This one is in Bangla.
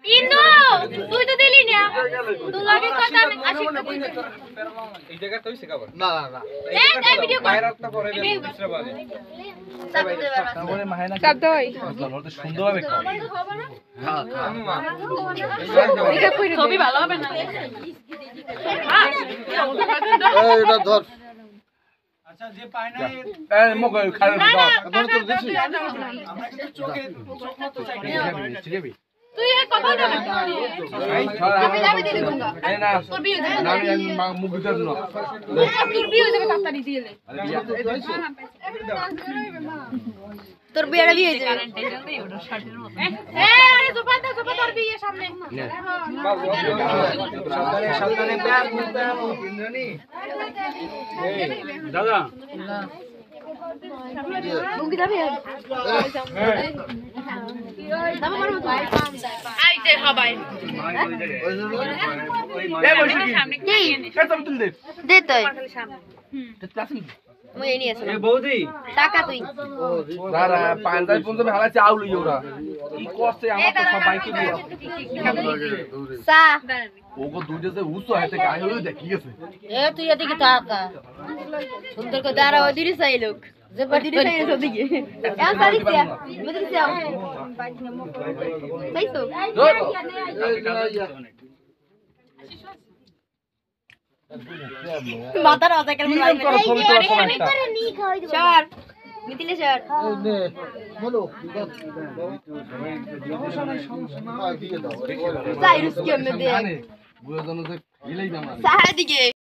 ইন্দু তুই তো দিলি না তুই লাগে কথা আমি আশিক তো কইছি এই জায়গা তুই শেখাবো না না না এই ভিডিও কর বাইরাতটা পরে দুসরা বাজে তারপরে মাহানা চাপ দই বলতে সুন্দর হবে খাও হ্যাঁ আম্মা এটা কই ছবি ভালো হবে না এটা ধর আচ্ছা যে পায় না এই মুখ খালি দাও আমরা তো দিছি আমরা কিন্তু চোখে চোখ মতো চাই ঠিক আছে তুই এ কথা বল আমি যাবে দিলি গঙ্গা এই না তোর বিয়ে যাবে না আমি মুখ দিতে না তোর বিয়ে যাবে তাড়াতাড়ি দিলে তোর বিয়েটা বিয়ে যাবে এ আরে জুবান তোর বিয়ে সামনে সাবধানে সাবধানে প্যার দাদা মুঙ্গি যাবে আইতে সবাই এই বসে কি সামনে কে তুমি তুল দে দে তুই ক্লাসিক মই এনি আছে এ বৌদি টাকা তুই দাদা পাঁচটায় পর্যন্ত ভালো চাউ লই ওরা কি করছে আমার তো সবাইকে দিয়ে সা ওগো দুইটা যে উসো হাতে গায় হলো দেখি গেছে এ তুই এদিকে টাকা সুন্দর করে দাঁড়া ওদিকে চাই লোক যে বাড়ি রে চাই ওদিকে এ সারি সে মেদিকে যাও তাইতো মাতার আওয়াজ কেন কি করো ছবি তোলা সময় একটা স্যার মিতিলে স্যার বলো সাইরুস কেমনে দে জানে বুঝো জানো যে ইলেই না সাহা দিকে